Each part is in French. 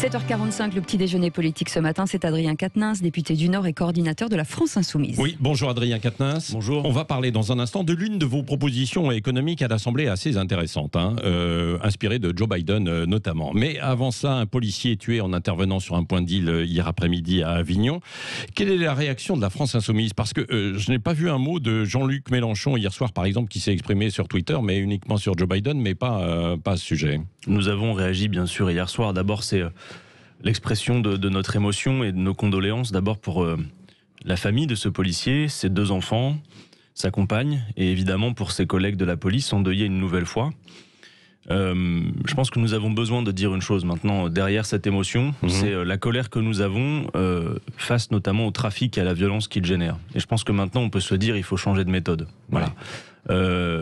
7h45, le petit déjeuner politique ce matin, c'est Adrien Quatennens, député du Nord et coordinateur de la France Insoumise. Oui, bonjour Adrien Quatennens. Bonjour. On va parler dans un instant de l'une de vos propositions économiques à l'Assemblée assez intéressante, inspirée de Joe Biden notamment. Mais avant ça, un policier est tué en intervenant sur un point de deal hier après-midi à Avignon. Quelle est la réaction de la France Insoumise? Parce que je n'ai pas vu un mot de Jean-Luc Mélenchon hier soir, par exemple, qui s'est exprimé sur Twitter, mais uniquement sur Joe Biden, mais pas à ce sujet. Nous avons réagi bien sûr hier soir. D'abord, c'est l'expression de notre émotion et de nos condoléances. D'abord pour la famille de ce policier, ses 2 enfants, sa compagne, et évidemment pour ses collègues de la police endeuillés une nouvelle fois. Je pense que nous avons besoin de dire une chose maintenant derrière cette émotion, c'est la colère que nous avons face notamment au trafic et à la violence qu'il génère. Et je pense que maintenant on peut se dire il faut changer de méthode. Voilà. Ouais.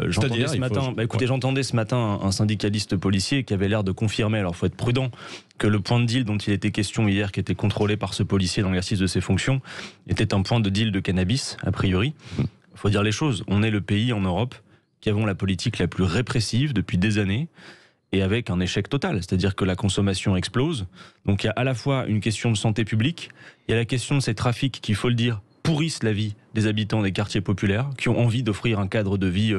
J'entendais ce matin un syndicaliste policier qui avait l'air de confirmer, alors il faut être prudent, que le point de deal dont il était question hier, qui était contrôlé par ce policier dans l'exercice de ses fonctions, était un point de deal de cannabis, a priori. Il faut dire les choses, on est le pays en Europe qui avons la politique la plus répressive depuis des années, et avec un échec total, c'est-à-dire que la consommation explose. Donc il y a à la fois une question de santé publique, il y a la question de ces trafics qui, il faut le dire, pourrissent la vie des habitants des quartiers populaires, qui ont envie d'offrir un cadre de vie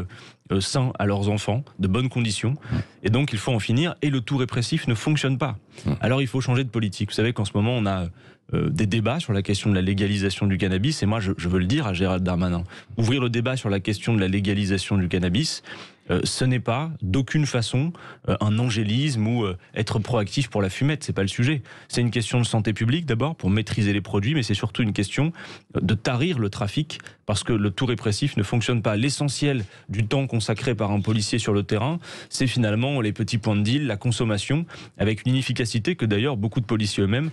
sain à leurs enfants, de bonnes conditions, et donc il faut en finir, et le tout répressif ne fonctionne pas. Alors il faut changer de politique. Vous savez qu'en ce moment on a des débats sur la question de la légalisation du cannabis, et moi je veux le dire à Gérald Darmanin, ouvrir le débat sur la question de la légalisation du cannabis, ce n'est pas d'aucune façon un angélisme ou être proactif pour la fumette, c'est pas le sujet. C'est une question de santé publique d'abord, pour maîtriser les produits, mais c'est surtout une question de tarir le trafic, parce que le tout répressif ne fonctionne pas. L'essentiel du temps consacré par un policier sur le terrain, c'est finalement les petits points de deal, la consommation, avec une inefficacité que d'ailleurs beaucoup de policiers eux-mêmes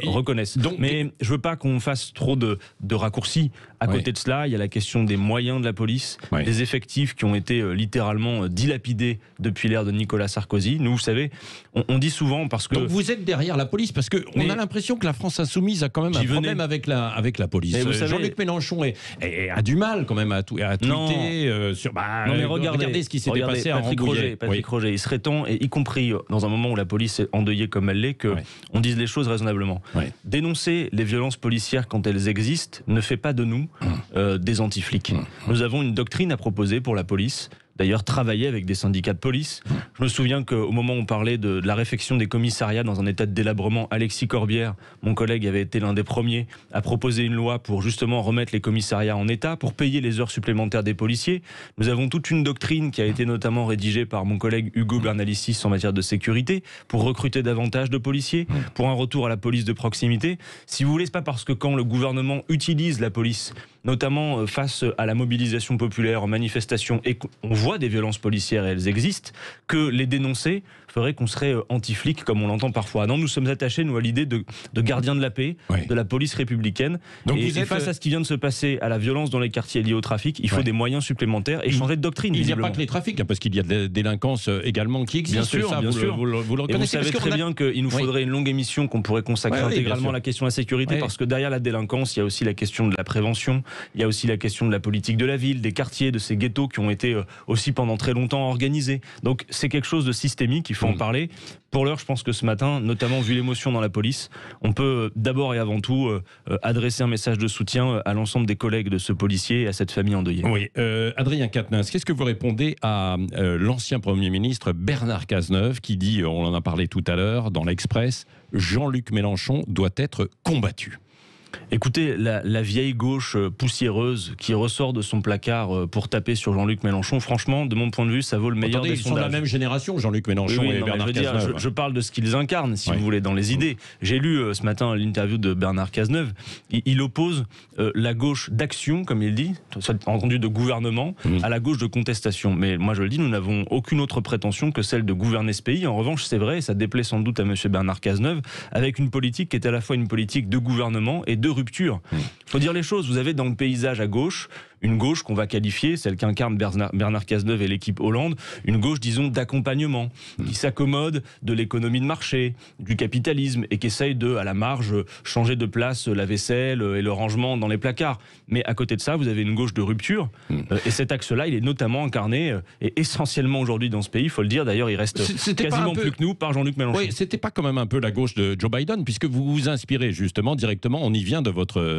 reconnaissent. Mais je veux pas qu'on fasse trop de raccourcis. À côté de cela, il y a la question des moyens de la police, des effectifs qui ont été littéralement dilapidés depuis l'ère de Nicolas Sarkozy. Nous, vous savez, on dit souvent parce que... Donc vous êtes derrière la police, parce qu'on a l'impression que la France Insoumise a quand même un problème avec la police. Jean-Luc Mélenchon a du mal quand même à tweeter sur... non mais regardez ce qui s'était passé à Patrick Roger, il serait temps, et y compris dans un moment où la police est endeuillée comme elle l'est, qu'on dise les choses raisonnablement. Dénoncer les violences policières quand elles existent ne fait pas de nous des anti-flics. Nous avons une doctrine à proposer pour la police, d'ailleurs travailler avec des syndicats de police. Je me souviens qu'au moment où on parlait de la réfection des commissariats dans un état de délabrement, Alexis Corbière, mon collègue, avait été l'un des premiers à proposer une loi pour justement remettre les commissariats en état, pour payer les heures supplémentaires des policiers. Nous avons toute une doctrine qui a été notamment rédigée par mon collègue Hugo Bernalicis en matière de sécurité, pour recruter davantage de policiers, pour un retour à la police de proximité. Si vous voulez, c'est pas parce que quand le gouvernement utilise la police, notamment face à la mobilisation populaire en manifestation, et qu'on voit des violences policières et elles existent, que les dénoncer ferait qu'on serait anti-flic comme on l'entend parfois. Non, nous sommes attachés, nous, à l'idée de gardiens de la paix, de la police républicaine. Donc et face à ce qui vient de se passer, à la violence dans les quartiers liés au trafic, il faut des moyens supplémentaires et changer de doctrine. Il n'y a pas que les trafics, parce qu'il y a de la délinquance également qui existe. Bien sûr. Vous le reconnaissez. Et vous savez très bien qu'il nous faudrait une longue émission qu'on pourrait consacrer intégralement à la question de la sécurité, parce que derrière la délinquance, il y a aussi la question de la prévention, il y a aussi la question de la politique de la ville, des quartiers, de ces ghettos qui ont été aussi pendant très longtemps organisés. Donc c'est quelque chose de systémique, il faut en parler. Pour l'heure, je pense que ce matin, notamment vu l'émotion dans la police, on peut d'abord et avant tout adresser un message de soutien à l'ensemble des collègues de ce policier et à cette famille endeuillée. Oui, Adrien Quatennens, qu'est-ce que vous répondez à l'ancien Premier ministre Bernard Cazeneuve qui dit, on en a parlé tout à l'heure dans l'Express, Jean-Luc Mélenchon doit être combattu? Écoutez, la vieille gauche poussiéreuse qui ressort de son placard pour taper sur Jean-Luc Mélenchon, franchement, de mon point de vue, ça vaut le meilleur des sondages. Ils sont de la même génération, Jean-Luc Mélenchon et Bernard Cazeneuve. Je parle de ce qu'ils incarnent, si vous voulez, dans les idées. J'ai lu ce matin l'interview de Bernard Cazeneuve. Il oppose la gauche d'action, comme il dit, entendu de gouvernement, à la gauche de contestation. Mais moi, je le dis, nous n'avons aucune autre prétention que celle de gouverner ce pays. En revanche, c'est vrai, et ça déplaît sans doute à M. Bernard Cazeneuve, avec une politique qui est à la fois une politique de gouvernement et de rupture. Il faut dire les choses. Vous avez dans le paysage à gauche une gauche qu'on va qualifier, celle qu'incarne Bernard Cazeneuve et l'équipe Hollande, une gauche, disons, d'accompagnement, qui s'accommode de l'économie de marché, du capitalisme, et qui essaye de, à la marge, changer de place la vaisselle et le rangement dans les placards. Mais à côté de ça, vous avez une gauche de rupture, et cet axe-là, il est notamment incarné, et essentiellement aujourd'hui dans ce pays, il faut le dire, d'ailleurs, il reste quasiment plus que nous, par Jean-Luc Mélenchon. Oui, c'était pas quand même un peu la gauche de Joe Biden, puisque vous vous inspirez justement directement, on y vient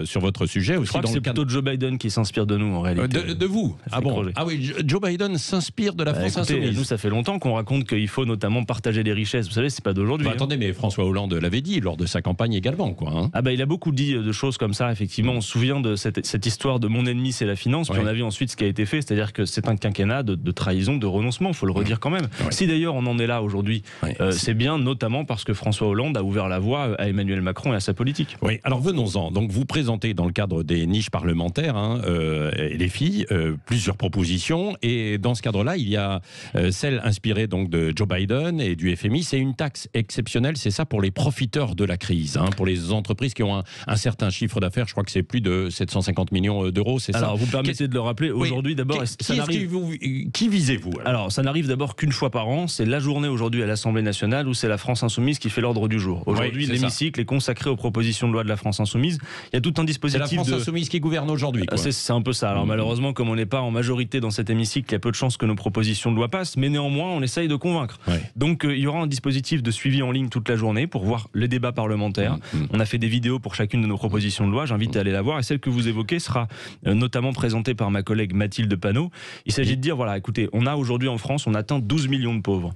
sur votre sujet aussi. Je crois que c'est plutôt Joe Biden qui s'inspire de nous en réalité. De vous? Ah bon? Ah oui, Joe Biden s'inspire de la France insoumise. Nous, ça fait longtemps qu'on raconte qu'il faut notamment partager les richesses. Vous savez, c'est pas d'aujourd'hui. Attendez, mais François Hollande l'avait dit lors de sa campagne également, quoi. Hein. Ah il a beaucoup dit de choses comme ça, effectivement. On se souvient de cette histoire de mon ennemi, c'est la finance. Puis on a vu ensuite ce qui a été fait, c'est-à-dire que c'est un quinquennat de trahison, de renoncement, il faut le redire quand même. Si d'ailleurs on en est là aujourd'hui, c'est bien notamment parce que François Hollande a ouvert la voie à Emmanuel Macron et à sa politique. Oui, alors venons-en. Donc vous présentez dans le cadre des niches parlementaires, les filles, plusieurs propositions, et dans ce cadre-là, il y a celle inspirée donc de Joe Biden et du FMI. C'est une taxe exceptionnelle, c'est ça, pour les profiteurs de la crise, pour les entreprises qui ont un certain chiffre d'affaires. Je crois que c'est plus de 750 millions d'euros, c'est ça? Alors vous permettez de le rappeler, aujourd'hui d'abord... Qui visez-vous alors ça n'arrive d'abord qu'une fois par an, c'est la journée aujourd'hui à l'Assemblée nationale où c'est la France Insoumise qui fait l'ordre du jour. Aujourd'hui, l'hémicycle est consacré aux propositions de loi de la France Insoumise. Il y a tout un dispositif. C'est la France Insoumise qui gouverne aujourd'hui. C'est un peu ça. Alors malheureusement, comme on n'est pas en majorité dans cet hémicycle, il y a peu de chances que nos propositions de loi passent, mais néanmoins, on essaye de convaincre. Donc il y aura un dispositif de suivi en ligne toute la journée pour voir les débats parlementaires. On a fait des vidéos pour chacune de nos propositions de loi. J'invite à aller la voir. Et celle que vous évoquez sera notamment présentée par ma collègue Mathilde Panot. Il s'agit de dire, voilà, écoutez, on a aujourd'hui en France, on atteint 12 millions de pauvres,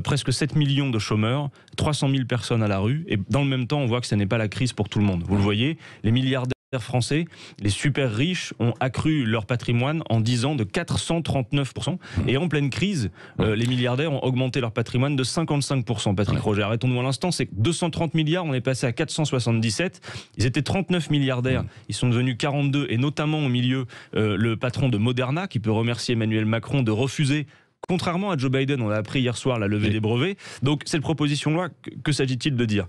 presque 7 millions de chômeurs, 300 000 personnes à la rue, et dans le même temps, on voit que ce n'est pas la crise pour tout le monde. Vous le voyez, les milliardaires français, les super riches ont accru leur patrimoine en 10 ans de 439%, et en pleine crise, les milliardaires ont augmenté leur patrimoine de 55%. Patrick Roger, arrêtons-nous un instant, c'est 230 milliards, on est passé à 477, ils étaient 39 milliardaires, ils sont devenus 42, et notamment au milieu, le patron de Moderna, qui peut remercier Emmanuel Macron de refuser, contrairement à Joe Biden, on a appris hier soir la levée des brevets. Donc cette proposition de loi, que s'agit-il de dire ?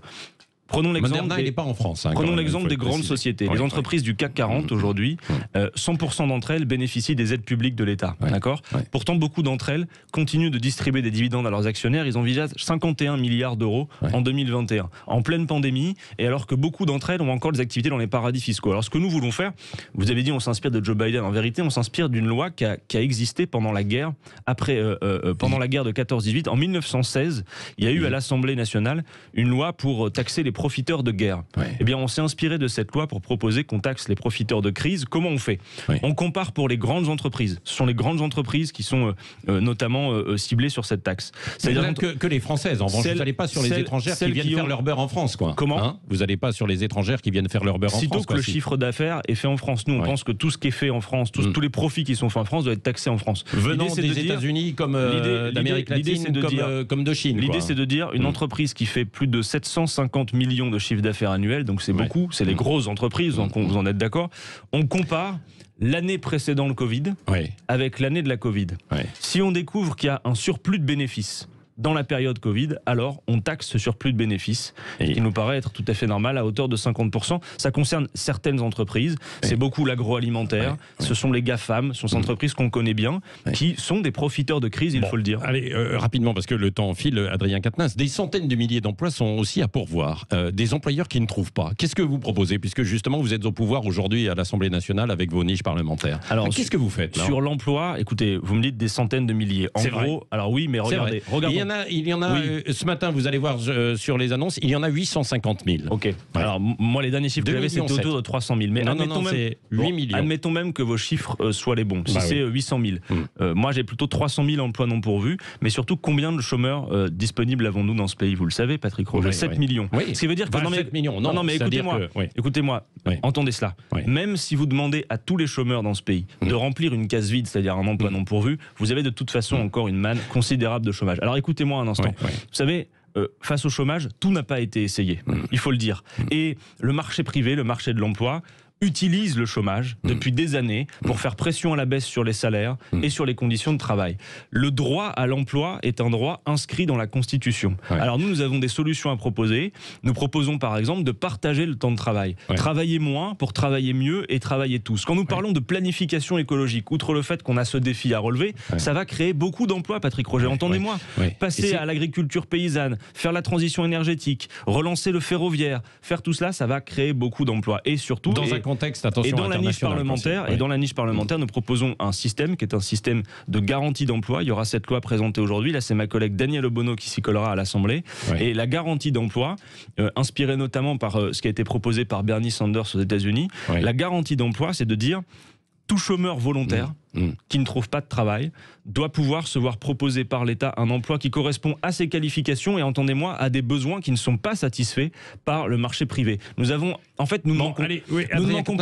Prenons l'exemple il n'est pas en France. Prenons l'exemple des grandes sociétés. Les entreprises du CAC 40 aujourd'hui, 100% d'entre elles bénéficient des aides publiques de l'État. D'accord ? Pourtant, beaucoup d'entre elles continuent de distribuer des dividendes à leurs actionnaires. Ils envisagent 51 milliards d'euros en 2021, en pleine pandémie, et alors que beaucoup d'entre elles ont encore des activités dans les paradis fiscaux. Alors ce que nous voulons faire, vous avez dit on s'inspire de Joe Biden. En vérité, on s'inspire d'une loi qui a existé pendant la guerre, pendant la guerre de 14-18. En 1916, il y a eu à l'Assemblée nationale une loi pour taxer les profiteurs de guerre. Eh bien, on s'est inspiré de cette loi pour proposer qu'on taxe les profiteurs de crise. Comment on fait ? On compare pour les grandes entreprises. Ce sont les grandes entreprises qui sont notamment ciblées sur cette taxe. C'est-à-dire que les Françaises. En revanche, vous n'allez pas sur les étrangères qui viennent faire leur beurre en France, quoi. Comment ? Vous n'allez pas sur les étrangères qui viennent faire leur beurre en France. Sitôt que le chiffre d'affaires est fait en France. Nous, on pense que tout ce qui est fait en France, tous les profits qui sont faits en France doivent être taxés en France. Venant des États-Unis comme d'Amérique latine, comme de Chine. L'idée, c'est de dire une entreprise qui fait plus de 750 millions de chiffre d'affaires annuel, donc c'est beaucoup, c'est les grosses entreprises, donc vous en êtes d'accord. On compare l'année précédant le Covid avec l'année de la Covid. Si on découvre qu'il y a un surplus de bénéfices dans la période Covid, alors on taxe ce surplus de bénéfices, qui nous paraît être tout à fait normal, à hauteur de 50%. Ça concerne certaines entreprises, c'est beaucoup l'agroalimentaire, ce sont les GAFAM, ce sont ces entreprises qu'on connaît bien, qui sont des profiteurs de crise, il faut le dire. Allez, rapidement, parce que le temps file, Adrien Quatennens, des centaines de milliers d'emplois sont aussi à pourvoir, des employeurs qui ne trouvent pas. Qu'est-ce que vous proposez, puisque justement vous êtes au pouvoir aujourd'hui à l'Assemblée nationale avec vos niches parlementaires? Alors, qu'est-ce que vous faites là? Sur l'emploi, écoutez, vous me dites des centaines de milliers. En gros, alors oui, mais regardez. Il y en a ce matin, vous allez voir sur les annonces, il y en a 850 000. Ok. Alors, moi, les derniers chiffres que j'avais, c'était autour de 300 000. Mais non, c'est 8 millions. Admettons même que vos chiffres soient les bons. Si c'est 800 000. Moi, j'ai plutôt 300 000 emplois non pourvus. Mais surtout, combien de chômeurs disponibles avons-nous dans ce pays? Vous le savez, Patrick Roger. 7 millions. Ce qui veut dire que... 7 millions. Non, mais écoutez-moi. Entendez cela. Même si vous demandez à tous les chômeurs dans ce pays de remplir une case vide, c'est-à-dire un emploi non pourvu, vous avez de toute façon encore une manne considérable de chômage. Alors écoutez-moi un instant. Vous savez, face au chômage, tout n'a pas été essayé, il faut le dire. Et le marché privé, le marché de l'emploi, utilise le chômage depuis des années pour faire pression à la baisse sur les salaires et sur les conditions de travail. Le droit à l'emploi est un droit inscrit dans la Constitution. Ouais. Alors nous avons des solutions à proposer. Nous proposons par exemple de partager le temps de travail. Ouais. Travailler moins pour travailler mieux et travailler tous. Quand nous parlons de planification écologique, outre le fait qu'on a ce défi à relever, ça va créer beaucoup d'emplois, Patrick Roger. Entendez-moi. Passer à l'agriculture paysanne, faire la transition énergétique, relancer le ferroviaire, faire tout cela, ça va créer beaucoup d'emplois. Et surtout, dans un contexte, attention, et dans la niche parlementaire, et dans la niche parlementaire, nous proposons un système qui est un système de garantie d'emploi. Il y aura cette loi présentée aujourd'hui. Là, c'est ma collègue Danielle Obono qui s'y collera à l'Assemblée. Et la garantie d'emploi, inspirée notamment par ce qui a été proposé par Bernie Sanders aux États-Unis, la garantie d'emploi, c'est de dire tout chômeur volontaire qui ne trouve pas de travail doit pouvoir se voir proposer par l'État un emploi qui correspond à ses qualifications et, entendez-moi, à des besoins qui ne sont pas satisfaits par le marché privé. Nous avons, en fait, nous ne manquons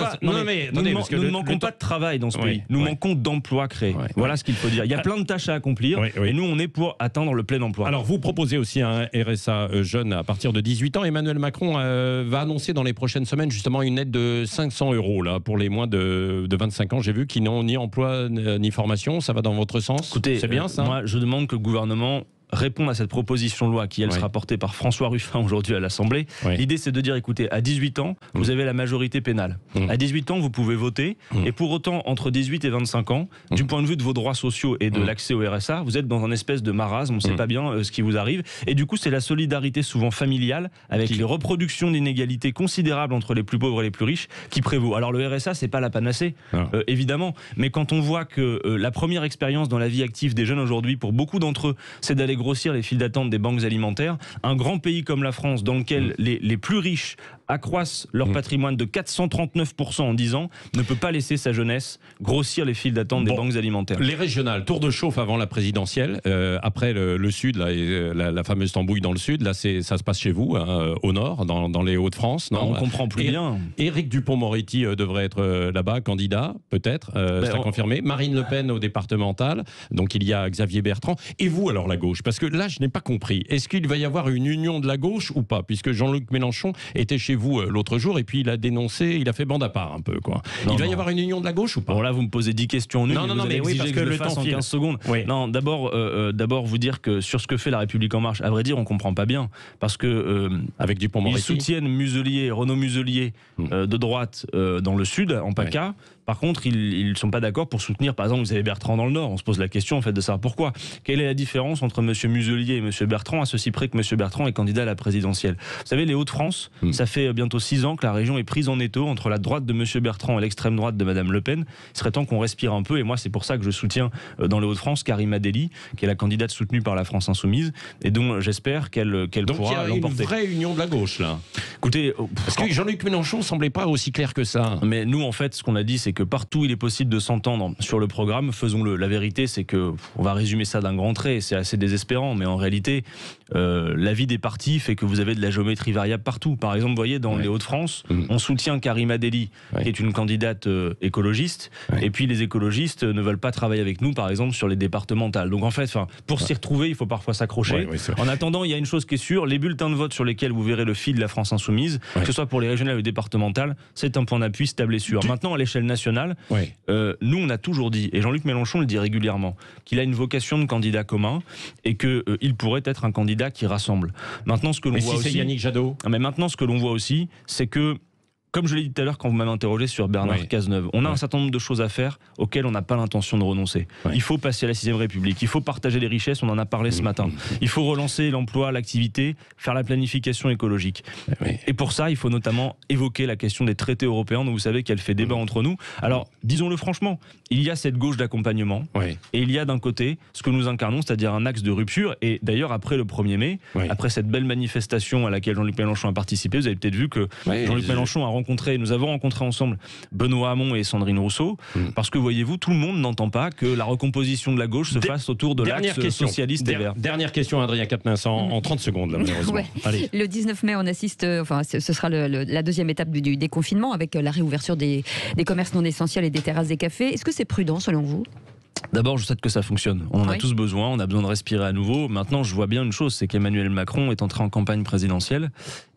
pas de travail dans ce pays. Nous manquons d'emplois créés. Voilà ce qu'il faut dire. Il y a plein de tâches à accomplir et nous, on est pour atteindre le plein emploi. Alors, vous proposez aussi un RSA jeune à partir de 18 ans. Emmanuel Macron va annoncer dans les prochaines semaines justement une aide de 500 € là, pour les moins de 25 ans. J'ai vu qu'ils n'ont ni emploi ni formation. Ça va dans votre sens? Écoutez, c'est bien ça. Moi, je demande que le gouvernement répondre à cette proposition de loi qui, elle, sera portée par François Ruffin aujourd'hui à l'Assemblée. L'idée, c'est de dire, écoutez, à 18 ans, vous avez la majorité pénale. À 18 ans, vous pouvez voter. Et pour autant, entre 18 et 25 ans, du point de vue de vos droits sociaux et de l'accès au RSA, vous êtes dans un espèce de marasme, on ne sait pas bien ce qui vous arrive. Et du coup, c'est la solidarité souvent familiale, avec les reproductions d'inégalités considérables entre les plus pauvres et les plus riches, qui prévaut. Alors le RSA, c'est pas la panacée, évidemment. Mais quand on voit que la première expérience dans la vie active des jeunes aujourd'hui, pour beaucoup d'entre eux, c'est d'aller grossir les files d'attente des banques alimentaires. Un grand pays comme la France, dans lequel les plus riches accroissent leur patrimoine de 439% en 10 ans, ne peut pas laisser sa jeunesse grossir les files d'attente des banques alimentaires. Les régionales, tour de chauffe avant la présidentielle, après le sud, là, et la fameuse tambouille dans le sud, là ça se passe chez vous, hein, au nord, dans les Hauts-de-France. On comprend plus bien. Éric Dupond-Moretti devrait être là-bas, candidat, peut-être, c'est confirmé. Marine Le Pen au départemental, donc il y a Xavier Bertrand. Et vous, alors, la gauche? Parce que là, je n'ai pas compris. Est-ce qu'il va y avoir une union de la gauche ou pas? Puisque Jean-Luc Mélenchon était chez vous l'autre jour et puis il a dénoncé, il a fait bande à part un peu, quoi. Il va y avoir une union de la gauche ou pas? Bon, là, vous me posez 10 questions en une. Non, mais oui, parce que le temps en 15 secondes. Non, d'abord, vous dire que sur ce que fait La République En Marche, à vrai dire, on comprend pas bien. Parce que avec Dupond-Moretti, ils soutiennent Muselier, Renaud Muselier de droite dans le sud, en PACA. Par contre, ils ne sont pas d'accord pour soutenir, par exemple, vous avez Bertrand dans le Nord. On se pose la question, en fait, de savoir pourquoi. Quelle est la différence entre M. Muselier et M. Bertrand, à ceci près que M. Bertrand est candidat à la présidentielle? Vous savez, les Hauts-de-France, ça fait bientôt 6 ans que la région est prise en étau entre la droite de M. Bertrand et l'extrême droite de Mme Le Pen. Il serait temps qu'on respire un peu, et moi, c'est pour ça que je soutiens dans les Hauts-de-France Karima Delli, qui est la candidate soutenue par la France Insoumise, et dont j'espère qu'elle pourra l'emporter. Donc il y a une vraie union de la gauche, là. Écoutez, parce que Jean-Luc Mélenchon ne semblait pas aussi clair que ça. Mais nous, en fait, ce qu'on a dit, c'est que partout il est possible de s'entendre sur le programme, faisons-le. La vérité, c'est que, on va résumer ça d'un grand trait, c'est assez désespérant, mais en réalité, la vie des partis fait que vous avez de la géométrie variable partout. Par exemple, vous voyez, dans les Hauts-de-France, on soutient Karima Delli, qui est une candidate écologiste, et puis les écologistes ne veulent pas travailler avec nous, par exemple, sur les départementales. Donc en fait, pour s'y retrouver, il faut parfois s'accrocher. En attendant, il y a une chose qui est sûre, les bulletins de vote sur lesquels vous verrez le fil de la France Insoumise, que ce soit pour les régionales ou les départementales, c'est un point d'appui, stable et sûr. Maintenant, à l'échelle nationale, nous, on a toujours dit, et Jean-Luc Mélenchon le dit régulièrement, qu'il a une vocation de candidat commun et qu'il pourrait être un candidat qui rassemble. Maintenant, ce que l'on voit aussi, c'est Yannick Jadot. Mais maintenant, ce que l'on voit aussi, c'est que, comme je l'ai dit tout à l'heure quand vous m'avez interrogé sur Bernard Cazeneuve, on a un certain nombre de choses à faire auxquelles on n'a pas l'intention de renoncer. Il faut passer à la 6ème République, il faut partager les richesses, on en a parlé ce matin. Il faut relancer l'emploi, l'activité, faire la planification écologique. Et pour ça, il faut notamment évoquer la question des traités européens, dont vous savez qu'elle fait débat entre nous. Alors, disons-le franchement, il y a cette gauche d'accompagnement, et il y a d'un côté ce que nous incarnons, c'est-à-dire un axe de rupture. Et d'ailleurs, après le 1er mai, après cette belle manifestation à laquelle Jean-Luc Mélenchon a participé, vous avez peut-être vu que Jean-Luc Mélenchon a nous avons rencontré ensemble Benoît Hamon et Sandrine Rousseau, parce que, voyez-vous, tout le monde n'entend pas que la recomposition de la gauche se fasse autour de l'axe socialiste et vert. Dernière question, Adrien Quatennens, en 30 secondes, là, malheureusement. Allez. Le 19 mai, on assiste, ce sera la deuxième étape du déconfinement, avec la réouverture des commerces non essentiels et des terrasses des cafés. Est-ce que c'est prudent, selon vous ? D'abord, je souhaite que ça fonctionne. On en a Oui. tous besoin, on a besoin de respirer à nouveau. Maintenant, je vois bien une chose, c'est qu'Emmanuel Macron est entré en campagne présidentielle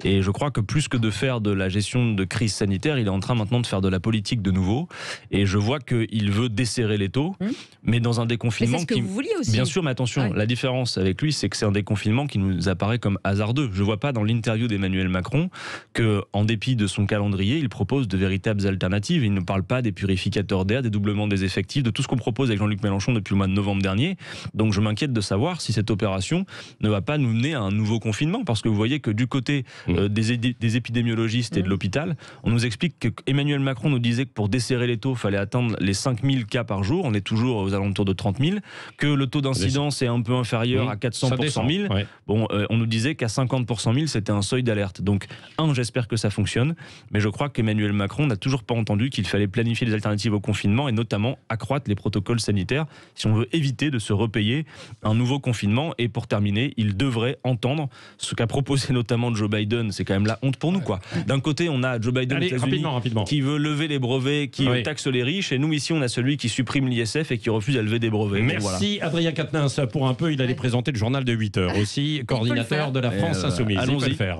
et je crois que plus que de faire de la gestion de crise sanitaire, il est en train maintenant de faire de la politique de nouveau. Et je vois qu'il veut desserrer les taux, mais dans un Mais déconfinement c'est ce que qui... vous vouliez aussi. Bien sûr, mais attention, Ouais. la différence avec lui, c'est que c'est un déconfinement qui nous apparaît comme hasardeux. Je ne vois pas dans l'interview d'Emmanuel Macron que, en dépit de son calendrier, il propose de véritables alternatives. Il ne parle pas des purificateurs d'air, des doublements des effectifs, de tout ce qu'on propose avec Jean-Luc Mélenchon depuis le mois de novembre dernier. Donc je m'inquiète de savoir si cette opération ne va pas nous mener à un nouveau confinement, parce que vous voyez que du côté des épidémiologistes et de l'hôpital, on nous explique que Emmanuel Macron nous disait que pour desserrer les taux, il fallait atteindre les 5000 cas par jour. On est toujours aux alentours de 30 000. Que le taux d'incidence est un peu inférieur à 400 pour 100 000. Ouais. Bon, on nous disait qu'à 50 pour 100 000, c'était un seuil d'alerte. Donc, j'espère que ça fonctionne, mais je crois qu'Emmanuel Macron n'a toujours pas entendu qu'il fallait planifier des alternatives au confinement et notamment accroître les protocoles sanitaires si on veut éviter de se repayer un nouveau confinement. Et pour terminer, il devrait entendre ce qu'a proposé notamment Joe Biden. C'est quand même la honte pour nous, quoi. D'un côté, on a Joe Biden aux Allez, États-Unis rapidement. qui veut lever les brevets, qui taxe les riches, et nous ici, on a celui qui supprime l'ISF et qui refuse à lever des brevets. Donc, voilà. Merci Adrien Quatennens. Pour un peu, il allait présenter le journal de 8 heures aussi, coordinateur de la France Insoumise. Il peut le allons-y. faire.